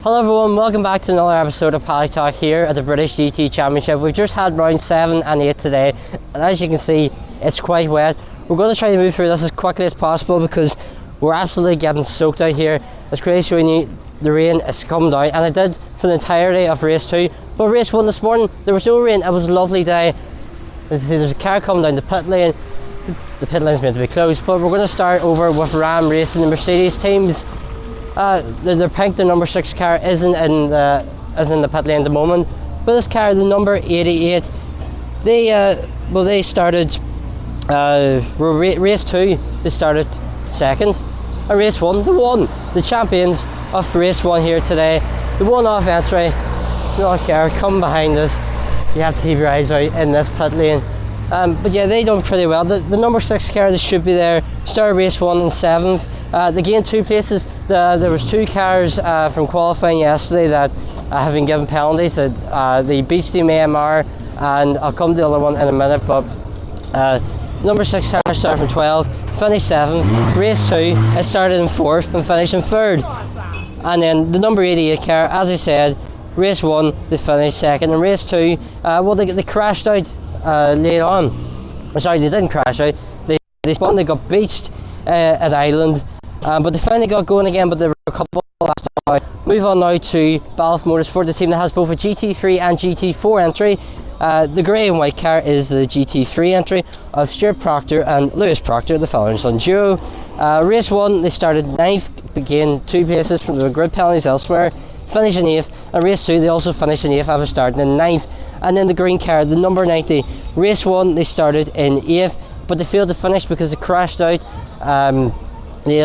Hello everyone, welcome back to another episode of Paddock Talk here at the British GT Championship. We've just had round 7 and 8 today, and as you can see, it's quite wet. We're going to try to move through this as quickly as possible because we're absolutely getting soaked out here. It's crazy showing you the rain is coming down, and it did for the entirety of race 2. But race 1 this morning, there was no rain. It was a lovely day. As you see, there's a car coming down the pit lane. The pit lane's meant to be closed, but we're going to start over with Ram Racing, the Mercedes teams. They're pink. The number 6 car isn't in the pit lane at the moment, but this car, the number 88, they started race 2. They started second, and race 1 they won. The champions of race 1 here today. The one-off entry. Not care. Come behind us. You have to keep your eyes out in this pit lane. But yeah, they done pretty well. The number 6 car, they should be there. Started race 1 in 7th. They gained 2 places. There was 2 cars from qualifying yesterday that have been given penalties. The Beach Team AMR, and I'll come to the other one in a minute. But number 6 car started from 12, finished 7th. Race 2, it started in 4th and finished in 3rd. And then the number 88 car, as I said, race 1 they finished 2nd, and race 2, well they crashed out later on. Sorry, they didn't crash out. They spun. They got beached at Island. But they finally got going again, but there were a couple last out. Move on now to Barwell Motorsport, the team that has both a GT3 and GT4 entry. The grey and white car is the GT3 entry of Stuart Proctor and Lewis Proctor, the father and son duo. Race 1, they started 9th, gained 2 places from the grid penalties elsewhere, finished in 8th, and race 2 they also finished in 8th after starting in 9th. And then the green car, the number 90, race 1 they started in 8th, but they failed to finish because they crashed out. They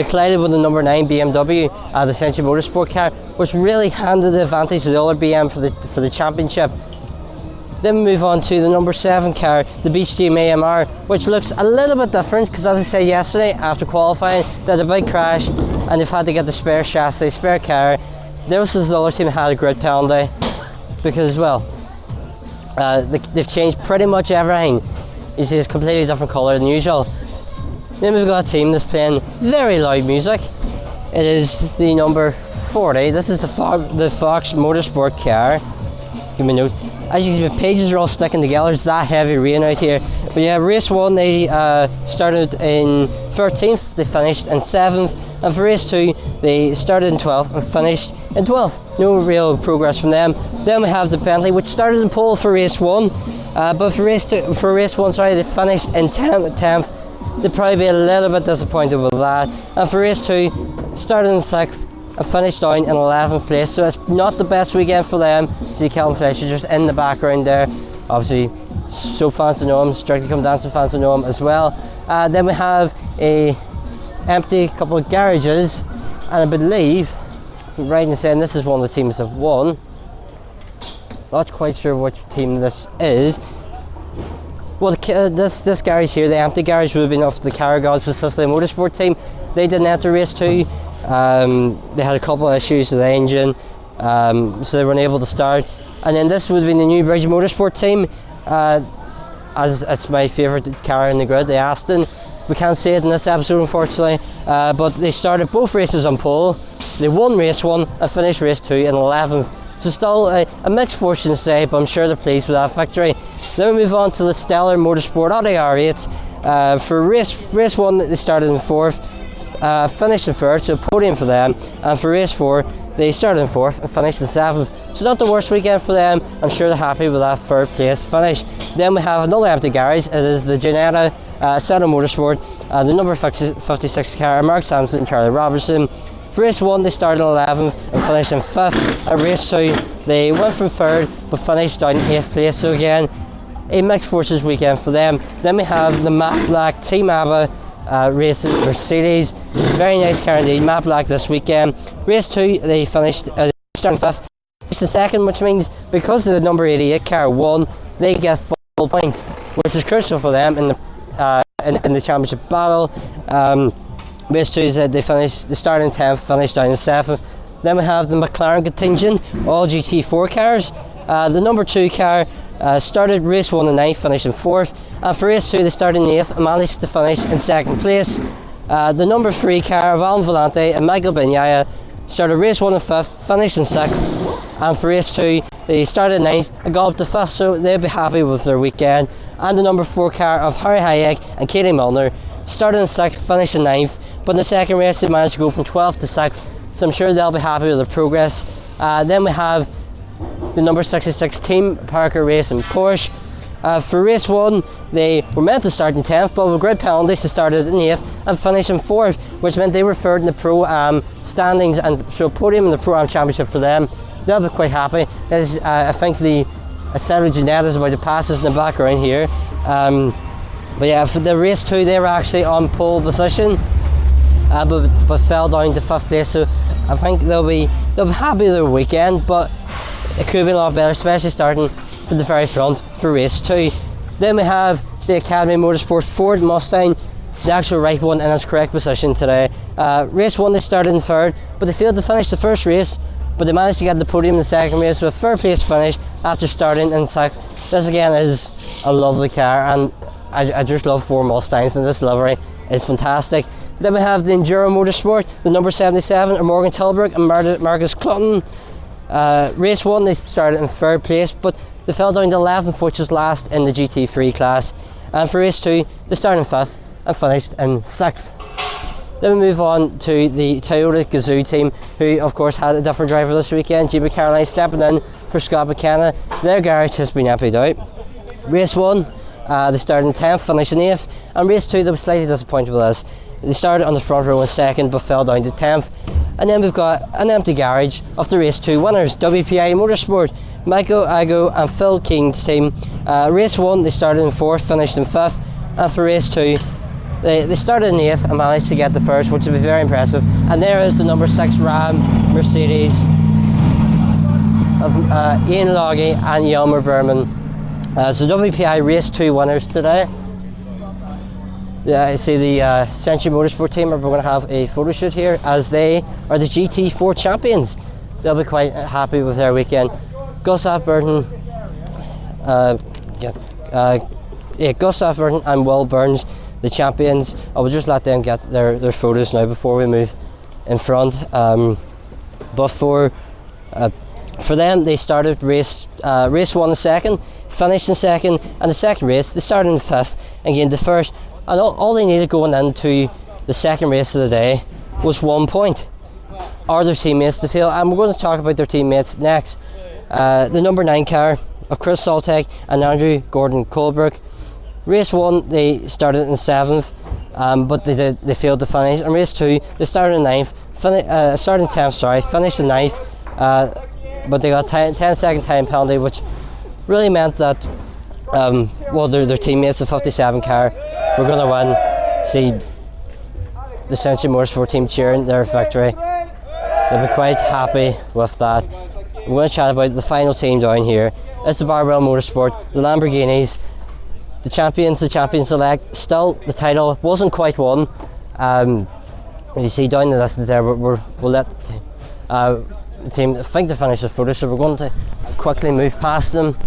collided with the number 9 BMW, the Century Motorsport car, which really handed the advantage to the other BM for the championship. Then we move on to the number 7 car, the Beach Team AMR, which looks a little bit different because, as I said yesterday, after qualifying, they had a big crash and they've had to get the spare chassis, spare car. This is the other team that had a grid penalty because, well, they've changed pretty much everything. You see, it's a completely different colour than usual. Then we've got a team that's playing very loud music. It is the number 40. This is the Fox Motorsport car. Give me a note. As you can see, the pages are all sticking together. It's that heavy rain out here. But yeah, race 1 they started in 13th. They finished in 7th. And for race 2 they started in 12th and finished in 12th. No real progress from them. Then we have the Bentley, which started in pole for race 1. But for race 1, sorry, they finished in 10th. They'd probably be a little bit disappointed with that. And for race 2, started in 6th and finished down in 11th place. So it's not the best weekend for them. See Calvin Fletcher just in the background there. Obviously, so fans to know him. Strictly Come Dancing fans to know him as well. Then we have a empty couple of garages, and I believe, right in saying this is one of the teams that won. Not quite sure which team this is. Well, this garage here, the empty garage, would have been off the Caragons with Century Motorsport team. They didn't enter race 2. They had a couple of issues with the engine, so they weren't able to start. And then this would have been the New Bridge Motorsport team, as it's my favourite car in the grid, the Aston. We can't say it in this episode, unfortunately, but they started both races on pole. They won race 1 and finished race 2 in 11th. So still a mixed fortune today, but I'm sure they're pleased with that victory. Then we move on to the Stellar Motorsport Audi R8. For race 1 they started in 4th, finished in 3rd, so a podium for them. And for race 4 they started in 4th and finished in 7th. So not the worst weekend for them. I'm sure they're happy with that 3rd place finish. Then we have another empty garage. It is the Janetta Century Motorsport, the number 56 car, Mark Sampson and Charlie Robertson. For race 1 they started in 11th and finished in 5th. At race 2 they went from 3rd but finished down in 8th place. So again, a mixed forces weekend for them. Then we have the Matte Black Team ABBA racing Mercedes. Very nice car indeed, Matte Black this weekend. Race 2 they finished starting 5th. It's the 2nd, which means because the number 88 car won, they get full points, which is crucial for them in the championship battle. Race 2 they started in 10th, finished down in 7th. Then we have the McLaren contingent, all GT4 cars. The number 2 car started race 1 in 9th, finished in 4th. And for race 2 they started in 8th and managed to finish in 2nd place. The number 3 car of Alan Vellante and Michael Bagnaia started race 1 in 5th, finished in 6th, and for race 2 they started 9th and got up to 5th, so they'll be happy with their weekend. And the number 4 car of Harry Hayek and Katie Milner started in 6th, finished in 9th, but in the second race they managed to go from 12th to 6th, so I'm sure they'll be happy with their progress. Then we have the number 66 team, Parker Racing Porsche. For race 1 they were meant to start in 10th, but with great penalties they started in 8th and finished in 4th, which meant they were third in the Pro-Am standings, and so podium in the Pro-Am Championship for them. They'll be quite happy. I think the Century Jeanette is about to pass us in the background here. But yeah, for the race 2 they were actually on pole position, but fell down to 5th place, so I think they'll be happy with their weekend, but it could be a lot better, especially starting from the very front for race 2. Then we have the Academy Motorsport Ford Mustang, the actual right one in its correct position today. Race 1 they started in 3rd, but they failed to finish the first race, but they managed to get the podium in the second race with a 3rd place finish after starting in 6th. This again is a lovely car, and I just love Ford Mustangs, and this livery is fantastic. Then we have the Enduro Motorsport, the number 77 are Morgan Tilbrook and Marcus Clutton. Race 1 they started in 3rd place, but they fell down to 11th, which was last in the GT3 class. And for race 2 they started in 5th and finished in 6th. Then we move on to the Toyota Gazoo team, who of course had a different driver this weekend, GB Caroline stepping in for Scott McKenna. Their garage has been emptied out. Race 1 they started in 10th, finished in 8th, and race 2 they were slightly disappointed with us. They started on the front row in 2nd but fell down to 10th. And then we've got an empty garage of the race 2 winners, WPI Motorsport, Michael Ago and Phil King's team. Race 1 they started in 4th, finished in 5th, and for race 2 they started in 8th and managed to get the first, which would be very impressive. And there is the number 6 Ram Mercedes of Ian Loggy and Yelmer Berman. So WPI race 2 winners today. Yeah, I see the Century Motorsport team are going to have a photo shoot here, as they are the GT4 champions. They'll be quite happy with their weekend. Gustav Burton, Gustav Burton and Will Burns, the champions. I will just let them get their photos now before we move in front. But for them, they started race 1 in 2nd, finished in 2nd, and the second race they started in 5th and gained the first. And all they needed going into the second race of the day was 1 point, or their teammates to fail. And we're going to talk about their teammates next. The number 9 car of Chris Soltek and Andrew Gordon Colebrook. Race 1 they started in 7th, but they failed to finish. And race 2 they started in 9th, started in 10th, finished in 9th, but they got 10-second time penalty, which really meant that their teammates, the 57 car, were going to win. See the Century Motorsport team cheering their victory. They'll be quite happy with that. We're going to chat about the final team down here. It's the Barwell Motorsport, the Lamborghinis, the champions elect. Still, the title wasn't quite won. You see down the distance there, we'll let the team, I think, they finished the photo, so we're going to quickly move past them.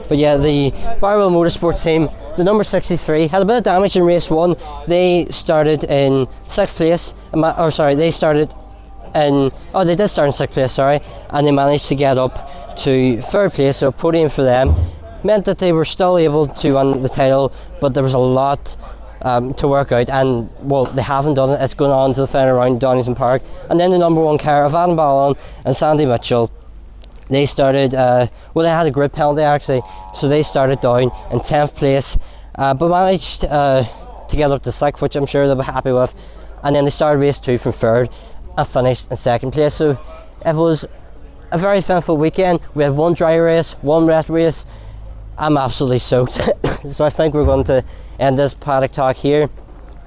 But yeah, the Barwell Motorsport team, the number 63, had a bit of damage in race 1. They started in 6th place, they did start in 6th place, and they managed to get up to 3rd place, so a podium for them. Meant that they were still able to win the title, but there was a lot to work out, and well, they haven't done it. It's going on to the final round, Donington Park. And then the number 1 car of Adam Ballon and Sandy Mitchell, they started, they had a grid penalty actually, so they started down in 10th place, but managed to get up to 6th, which I'm sure they'll be happy with. And then they started race 2 from 3rd and finished in 2nd place. So it was a very eventful weekend. We had 1 dry race, 1 wet race. I'm absolutely soaked. So I think we're going to end this Paddock Talk here.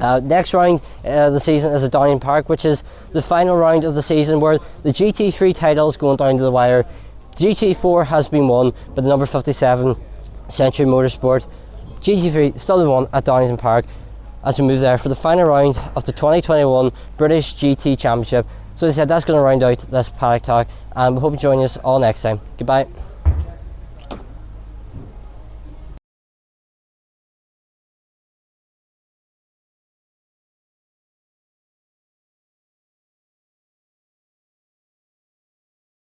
Next round of the season is at Donington Park, which is the final round of the season, where the GT3 title is going down to the wire. GT4 has been won by the number 57 Century Motorsport. GT3 still won at Donington Park as we move there for the final round of the 2021 British GT Championship. So as I said, that's going to round out this Paddock Talk, and we hope you join us all next time. Goodbye.